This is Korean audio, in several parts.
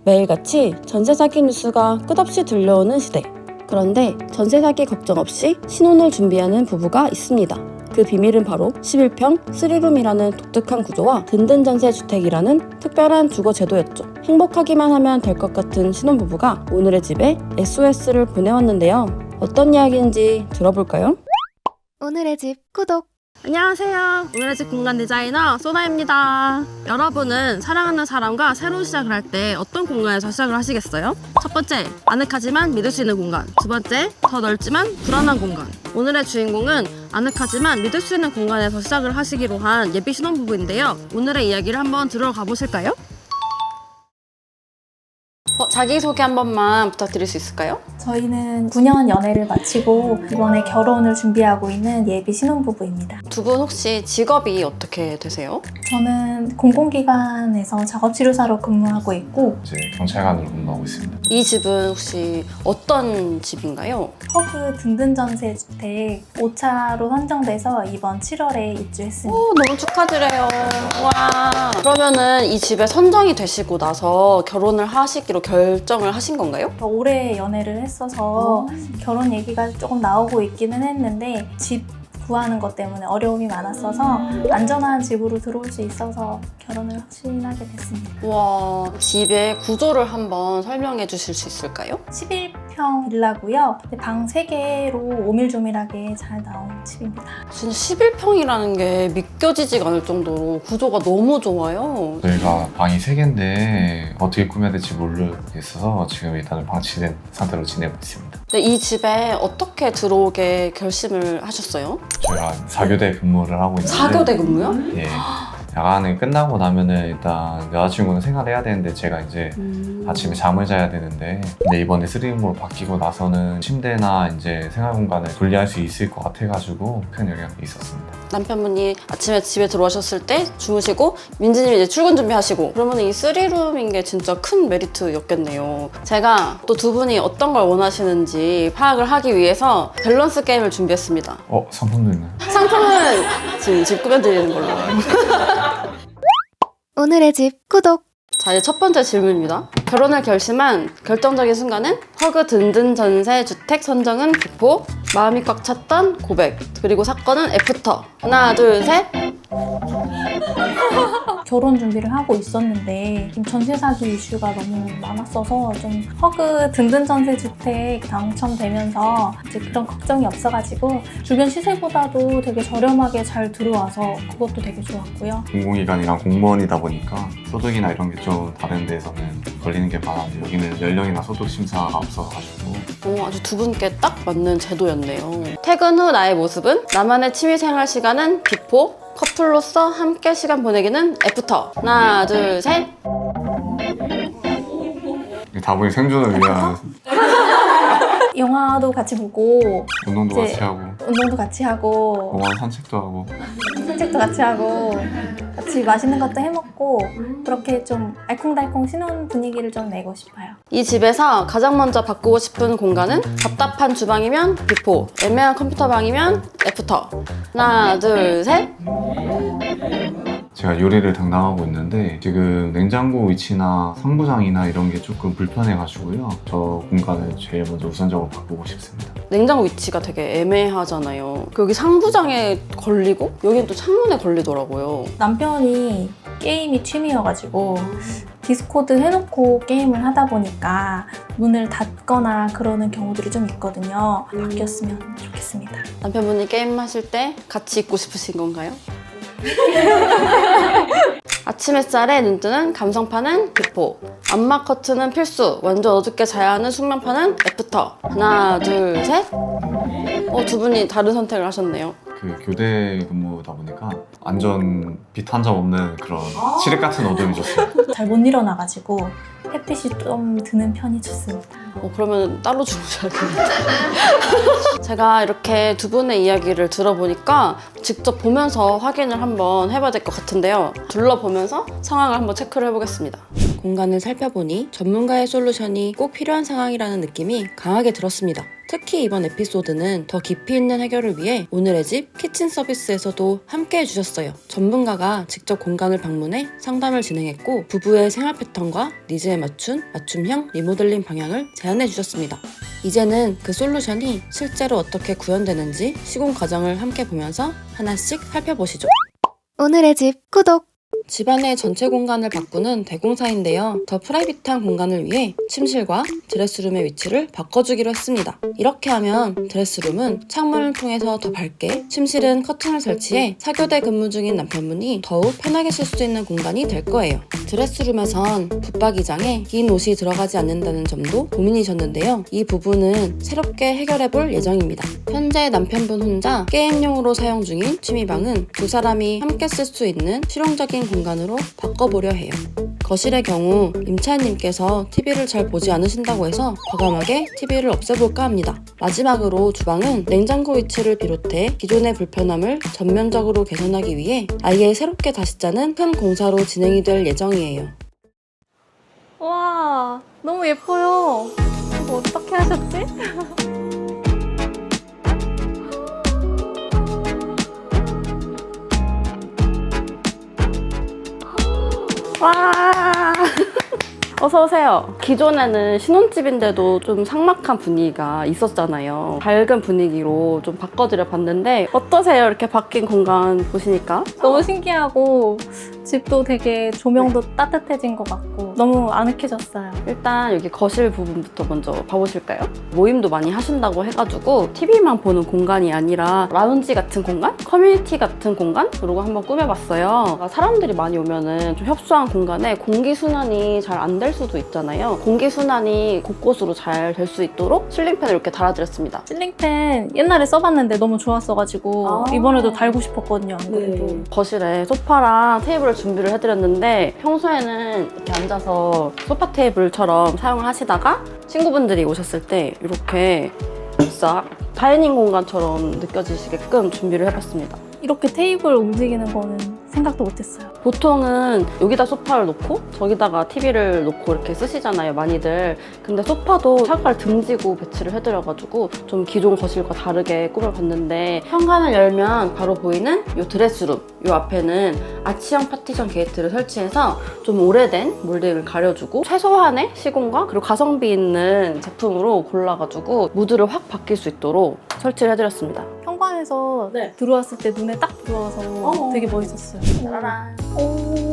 매일같이 전세 사기 뉴스가 끝없이 들려오는 시대. 그런데 전세 사기 걱정 없이 신혼을 준비하는 부부가 있습니다. 그 비밀은 바로 11평 3룸이라는 독특한 구조와 든든 전세 주택이라는 특별한 주거 제도였죠. 행복하기만 하면 될 것 같은 신혼부부가 오늘의 집에 SOS를 보내왔는데요. 어떤 이야기인지 들어볼까요? 오늘의 집 구독! 안녕하세요. 오늘의 집 공간 디자이너 소나입니다. 여러분은 사랑하는 사람과 새로운 시작을 할 때 어떤 공간에서 시작을 하시겠어요? 첫 번째, 아늑하지만 믿을 수 있는 공간. 두 번째, 더 넓지만 불안한 공간. 오늘의 주인공은 아늑하지만 믿을 수 있는 공간에서 시작을 하시기로 한 예비 신혼부부인데요. 오늘의 이야기를 한번 들어가 보실까요? 자기소개 한 번만 부탁드릴 수 있을까요? 저희는 9년 연애를 마치고 이번에 결혼을 준비하고 있는 예비 신혼부부입니다. 두 분 혹시 직업이 어떻게 되세요? 저는 공공기관에서 작업치료사로 근무하고 있고 이제 경찰관으로 근무하고 있습니다. 이 집은 혹시 어떤 집인가요? 허그 든든 전세 주택 5차로 선정돼서 이번 7월에 입주했습니다. 오, 너무 축하드려요. 와. 그러면은 이 집에 선정이 되시고 나서 결혼을 하시기로 결정을 하신 건가요? 오래 연애를 했어서 결혼 얘기가 조금 나오고 있기는 했는데 집 구하는 것 때문에 어려움이 많았어서 안전한 집으로 들어올 수 있어서 결혼을 확신하게 됐습니다. 와, 집의 구조를 한번 설명해 주실 수 있을까요? 11평 빌라고요. 방 3개로 오밀조밀하게 잘 나온 집입니다. 진짜 11평이라는 게 믿겨지지가 않을 정도로 구조가 너무 좋아요. 저희가 방이 3개인데 어떻게 꾸며야 될지 모르겠어서 지금 일단은 방치된 상태로 지내고 있습니다. 근데 이 집에 어떻게 들어오게 결심을 하셨어요? 저희가 4교대 근무를 하고 있는데 4교대 근무요? 예. 야간이 끝나고 나면은 일단 여자친구는 생활해야 되는데 제가 이제 아침에 잠을 자야 되는데 근데 이번에 3룸으로 바뀌고 나서는 침대나 이제 생활 공간을 분리할 수 있을 것 같아가지고 큰 영향이 있었습니다. 남편분이 아침에 집에 들어오셨을 때 주무시고 민지님이 이제 출근 준비하시고 그러면 이 3룸인 게 진짜 큰 메리트였겠네요. 제가 또 두 분이 어떤 걸 원하시는지 파악을 하기 위해서 밸런스 게임을 준비했습니다. 상품도 있나요? 상품은 지금 집 꾸며드리는 걸로. 오늘의 집 구독! 자, 이제 첫 번째 질문입니다. 결혼을 결심한 결정적인 순간은 허그 든든 전세 주택 선정은 기포, 마음이 꽉 찼던 고백, 그리고 사건은 애프터. 하나, 둘, 셋. 결혼 준비를 하고 있었는데 지금 전세 사기 이슈가 너무 많았어서 좀 허그 든든 전세 주택 당첨되면서 이제 그런 걱정이 없어가지고 주변 시세보다도 되게 저렴하게 잘 들어와서 그것도 되게 좋았고요. 공공기관이랑 공무원이다 보니까 소득이나 이런 게 좀 다른 데서는 걸리는 게 많았는데 여기는 연령이나 소득 심사가 없어가지고 아주 두 분께 딱 맞는 제도였네요. 퇴근 후 나의 모습은? 나만의 취미생활 시간은 비포, 커플로서 함께 시간 보내기는 애프터. 하나, 둘, 셋. 다분히 생존을 위한 영화도 같이 보고 운동도 이제 같이 하고 운동도 같이 하고 공원 산책도 하고 산책도 같이 하고 같이 맛있는 것도 해먹고 그렇게 좀 알콩달콩 신혼 분위기를 좀 내고 싶어요. 이 집에서 가장 먼저 바꾸고 싶은 공간은 답답한 주방이면 비포, 애매한 컴퓨터 방이면 애프터. 하나, 둘, 셋. 제가 요리를 담당하고 있는데 지금 냉장고 위치나 상부장이나 이런 게 조금 불편해가지고요. 저 공간을 제일 먼저 우선적으로 바꾸고 싶습니다. 냉장고 위치가 되게 애매하잖아요. 여기 상부장에 걸리고 여기는 또 창문에 걸리더라고요. 남편이 게임이 취미여가지고 디스코드 해놓고 게임을 하다 보니까 문을 닫거나 그러는 경우들이 좀 있거든요. 바뀌었으면 좋겠습니다. 남편분이 게임하실 때 같이 있고 싶으신 건가요? 아침 햇살에 눈뜨는 감성파는 비포, 암막 커튼은 필수, 완전 어둡게 자야 하는 숙면파는 애프터. 하나, 둘, 셋. 두 분이 다른 선택을 하셨네요. 그 교대 근무다 보니까 완전 빛 한 점 없는 그런 칠흑 같은 어둠이 좋습니다. 잘 못 일어나가지고 햇빛이 좀 드는 편이 좋습니다. 그러면 따로 주무셔야겠네요. 제가 이렇게 두 분의 이야기를 들어보니까 직접 보면서 확인을 한번 해봐야 될 것 같은데요. 둘러보면서 상황을 한번 체크를 해보겠습니다. 공간을 살펴보니 전문가의 솔루션이 꼭 필요한 상황이라는 느낌이 강하게 들었습니다. 특히 이번 에피소드는 더 깊이 있는 해결을 위해 오늘의 집 키친 서비스에서도 함께 해주셨어요. 전문가가 직접 공간을 방문해 상담을 진행했고 부부의 생활 패턴과 니즈에 맞춘 맞춤형 리모델링 방향을 제안해 주셨습니다. 이제는 그 솔루션이 실제로 어떻게 구현되는지 시공 과정을 함께 보면서 하나씩 살펴보시죠. 오늘의 집 구독! 집안의 전체 공간을 바꾸는 대공사인데요. 더 프라이빗한 공간을 위해 침실과 드레스룸의 위치를 바꿔주기로 했습니다. 이렇게 하면 드레스룸은 창문을 통해서 더 밝게, 침실은 커튼을 설치해 사교대 근무 중인 남편분이 더욱 편하게 쉴 수 있는 공간이 될 거예요. 드레스룸에선 붙박이장에 긴 옷이 들어가지 않는다는 점도 고민이셨는데요. 이 부분은 새롭게 해결해볼 예정입니다. 현재 남편분 혼자 게임용으로 사용 중인 취미방은 두 사람이 함께 쓸 수 있는 실용적인 공간으로 바꿔보려 해요. 거실의 경우 임차인님께서 TV를 잘 보지 않으신다고 해서 과감하게 TV를 없애볼까 합니다. 마지막으로 주방은 냉장고 위치를 비롯해 기존의 불편함을 전면적으로 개선하기 위해 아예 새롭게 다시 짜는 큰 공사로 진행이 될 예정이에요. 와, 너무 예뻐요. 이거 어떻게 하셨지? 와 어서오세요. 기존에는 신혼집인데도 좀 삭막한 분위기가 있었잖아요. 밝은 분위기로 좀 바꿔드려 봤는데 어떠세요? 이렇게 바뀐 공간 보시니까? 너무 신기하고 집도 되게 조명도 따뜻해진 것 같고 너무 아늑해졌어요. 일단 여기 거실 부분부터 먼저 봐보실까요? 모임도 많이 하신다고 해가지고 TV만 보는 공간이 아니라 라운지 같은 공간? 커뮤니티 같은 공간으로 한번 꾸며봤어요. 사람들이 많이 오면은 좀 협소한 공간에 공기순환이 잘 안 될 수도 있잖아요. 공기순환이 곳곳으로 잘 될 수 있도록 실링팬을 이렇게 달아드렸습니다. 실링팬 옛날에 써봤는데 너무 좋았어가지고 이번에도 달고 싶었거든요. 안 그래도. 거실에 소파랑 테이블을 준비를 해드렸는데 평소에는 이렇게 앉아서 소파 테이블처럼 사용을 하시다가 친구분들이 오셨을 때 이렇게 싹 다이닝 공간처럼 느껴지시게끔 준비를 해봤습니다. 이렇게 테이블 움직이는 거는 생각도 못했어요. 보통은 여기다 소파를 놓고 저기다가 TV를 놓고 이렇게 쓰시잖아요, 많이들. 근데 소파도 사과를 등지고 배치를 해드려가지고 좀 기존 거실과 다르게 꾸며봤는데 현관을 열면 바로 보이는 이 드레스룸, 이 앞에는 아치형 파티션 게이트를 설치해서 좀 오래된 몰딩을 가려주고 최소한의 시공과 그리고 가성비 있는 제품으로 골라가지고 무드를 확 바뀔 수 있도록 설치를 해드렸습니다. 현관에서 네. 들어왔을 때 눈에 딱 들어와서 되게 멋있었어요. 짜라란. 오,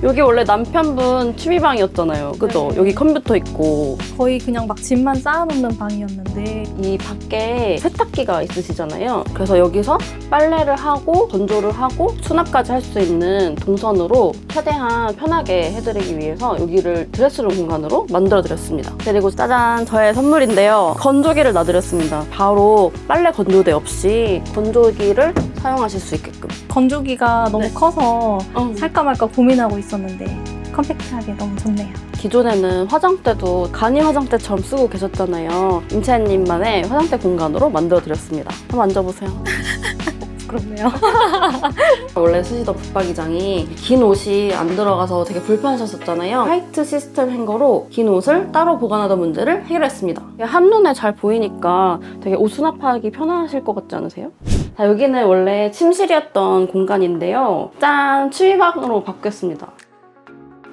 여기 원래 남편분 취미방이었잖아요. 그죠? 네. 여기 컴퓨터 있고 거의 그냥 막 짐만 쌓아놓는 방이었는데 이 밖에 세탁기가 있으시잖아요. 그래서 여기서 빨래를 하고 건조를 하고 수납까지 할 수 있는 동선으로 최대한 편하게 해드리기 위해서 여기를 드레스룸 공간으로 만들어드렸습니다. 그리고 짜잔, 저의 선물인데요. 건조기를 놔드렸습니다. 바로 빨래 건조대 없이 건조기를 사용하실 수 있게끔. 건조기가 너무 네. 커서 살까 말까 고민하고 있었는데 컴팩트하게 너무 좋네요. 기존에는 화장대도 간이 화장대처럼 쓰고 계셨잖아요. 임차인님만의 화장대 공간으로 만들어드렸습니다. 한번 앉아보세요. 그렇네요. 원래 쓰시던 붙박이장이 긴 옷이 안 들어가서 되게 불편하셨었잖아요. 화이트 시스템 행거로 긴 옷을 따로 보관하던 문제를 해결했습니다. 한눈에 잘 보이니까 되게 옷 수납하기 편하실 것 같지 않으세요? 자, 여기는 원래 침실이었던 공간인데요. 짠! 취미방으로 바뀌었습니다.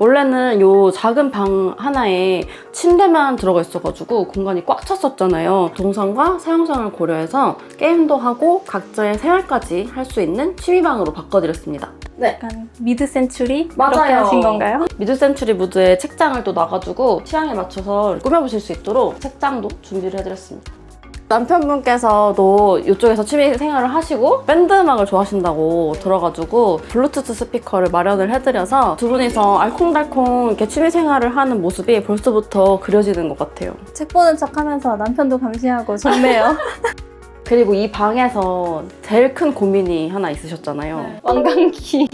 원래는 이 작은 방 하나에 침대만 들어가 있어가지고 공간이 꽉 찼었잖아요. 동선과 사용성을 고려해서 게임도 하고 각자의 생활까지 할 수 있는 취미방으로 바꿔드렸습니다. 네. 약간 미드 센츄리 맞아요. 이렇게 하신 건가요? 미드 센츄리 무드에 책장을 또 놔가지고 취향에 맞춰서 꾸며보실 수 있도록 책장도 준비를 해드렸습니다. 남편분께서도 이쪽에서 취미 생활을 하시고 밴드 음악을 좋아하신다고 들어가지고 블루투스 스피커를 마련을 해드려서 두 분이서 알콩달콩 이렇게 취미 생활을 하는 모습이 벌써부터 그려지는 것 같아요. 책 보는 척 하면서 남편도 감시하고 좋네요. 그리고 이 방에서 제일 큰 고민이 하나 있으셨잖아요. 네. 왕관기.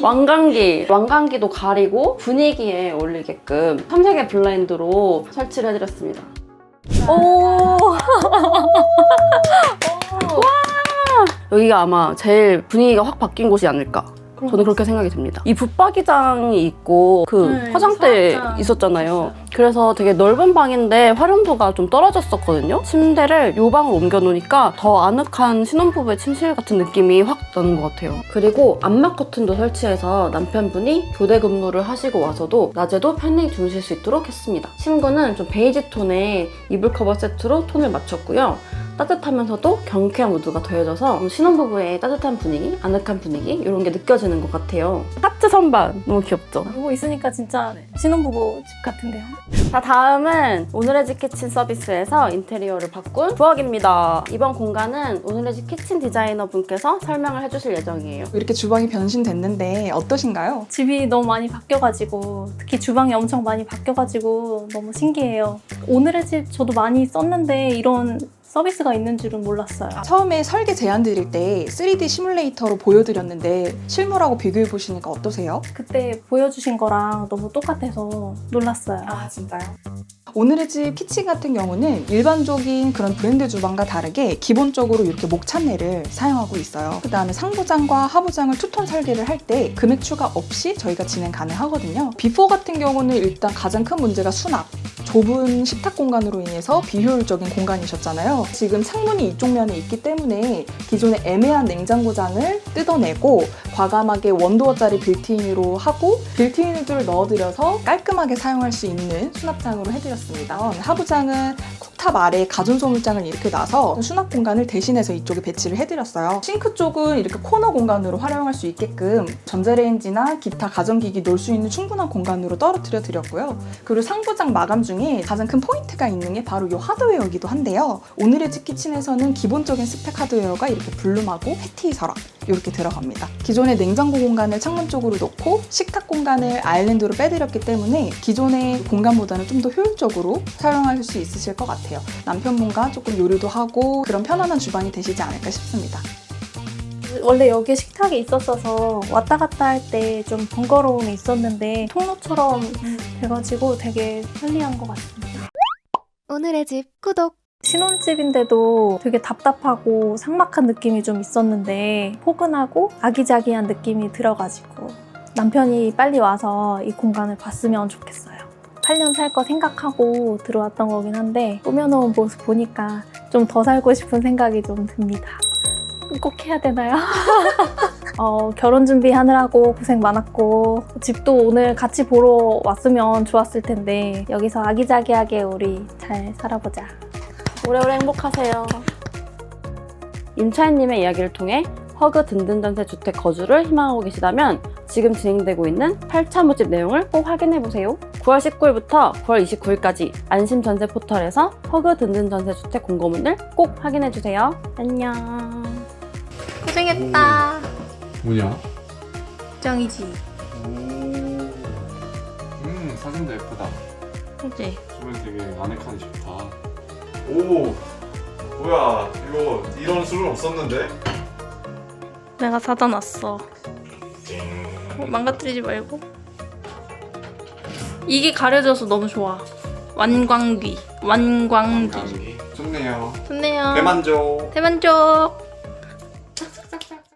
왕관기도 가리고 분위기에 어울리게끔 3색의 블라인드로 설치를 해드렸습니다. 오. 와! 여기가 아마 제일 분위기가 확 바뀐 곳이 아닐까. 저는 그렇게 생각이 듭니다. 이 붙박이장이 있고 그 네, 화장대 사업장. 있었잖아요. 그래서 되게 넓은 방인데 활용도가 좀 떨어졌었거든요. 침대를 요 방으로 옮겨놓으니까 더 아늑한 신혼부부의 침실 같은 느낌이 확 나는 것 같아요. 그리고 암막 커튼도 설치해서 남편분이 교대 근무를 하시고 와서도 낮에도 편히 주무실 수 있도록 했습니다. 침구는 좀 베이지 톤의 이불 커버 세트로 톤을 맞췄고요. 따뜻하면서도 경쾌한 무드가 더해져서 신혼부부의 따뜻한 분위기, 아늑한 분위기 이런 게 느껴지는 것 같아요. 하트 선반 너무 귀엽죠? 이거 있으니까 진짜 신혼부부 집 같은데요. 자, 다음은 오늘의 집 키친 서비스에서 인테리어를 바꾼 부엌입니다. 이번 공간은 오늘의 집 키친 디자이너 분께서 설명을 해주실 예정이에요. 이렇게 주방이 변신됐는데 어떠신가요? 집이 너무 많이 바뀌어가지고 특히 주방이 엄청 많이 바뀌어가지고 너무 신기해요. 오늘의 집 저도 많이 썼는데 이런 서비스가 있는 줄은 몰랐어요. 처음에 설계 제안 드릴 때 3D 시뮬레이터로 보여드렸는데 실물하고 비교해 보시니까 어떠세요? 그때 보여주신 거랑 너무 똑같아서 놀랐어요. 진짜요? 오늘의 집 키친 같은 경우는 일반적인 그런 브랜드 주방과 다르게 기본적으로 이렇게 목 찬내를 사용하고 있어요. 그 다음에 상부장과 하부장을 투톤 설계를 할 때 금액 추가 없이 저희가 진행 가능하거든요. 비포 같은 경우는 일단 가장 큰 문제가 수납. 좁은 식탁 공간으로 인해서 비효율적인 공간이셨잖아요. 지금 창문이 이쪽 면에 있기 때문에 기존의 애매한 냉장고장을 뜯어내고 과감하게 원도어짜리 빌트인으로 하고 빌트인 후드를 넣어드려서 깔끔하게 사용할 수 있는 수납장으로 해드렸습니다. 하부장은 쿡탑 아래 가전소물장을 이렇게 놔서 수납 공간을 대신해서 이쪽에 배치를 해드렸어요. 싱크 쪽은 이렇게 코너 공간으로 활용할 수 있게끔 전자레인지나 기타 가전기기 놓을 수 있는 충분한 공간으로 떨어뜨려 드렸고요. 그리고 상부장 마감 중에 가장 큰 포인트가 있는 게 바로 이 하드웨어이기도 한데요. 오늘의 집 키친에서는 기본적인 스펙 하드웨어가 이렇게 블룸하고 패티 서랍 이렇게 들어갑니다. 기존의 냉장고 공간을 창문 쪽으로 놓고 식탁 공간을 아일랜드로 빼드렸기 때문에 기존의 공간보다는 좀 더 효율적으로 사용할 수 있으실 것 같아요. 남편분과 조금 요리도 하고 그런 편안한 주방이 되시지 않을까 싶습니다. 원래 여기에 식탁이 있었어서 왔다 갔다 할 때 좀 번거로움이 있었는데 통로처럼 돼가지고 되게 편리한 것 같습니다. 오늘의 집 구독. 신혼집인데도 되게 답답하고 삭막한 느낌이 좀 있었는데 포근하고 아기자기한 느낌이 들어가지고 남편이 빨리 와서 이 공간을 봤으면 좋겠어요. 8년 살 거 생각하고 들어왔던 거긴 한데 꾸며놓은 모습 보니까 좀 더 살고 싶은 생각이 좀 듭니다. 꼭 해야 되나요? 결혼 준비하느라고 고생 많았고 집도 오늘 같이 보러 왔으면 좋았을 텐데 여기서 아기자기하게 우리 잘 살아보자. 오래오래 행복하세요. 임차인님의 이야기를 통해 허그 든든 전세 주택 거주를 희망하고 계시다면 지금 진행되고 있는 8차 모집 내용을 꼭 확인해보세요. 9월 19일부터 9월 29일까지 안심 전세 포털에서 허그 든든 전세 주택 공고문을 꼭 확인해주세요. 안녕. 고생했다. 뭐냐? 짱이지. 사진도 예쁘다. 그치? 주변 되게 아늑하니 좋다. 오, 뭐야? 이거 이런 술은 없었는데? 내가 사다 놨어. 망가뜨리지 말고. 이게 가려져서 너무 좋아. 완광기. 좋네요. 좋네요. 대만족. 대만족.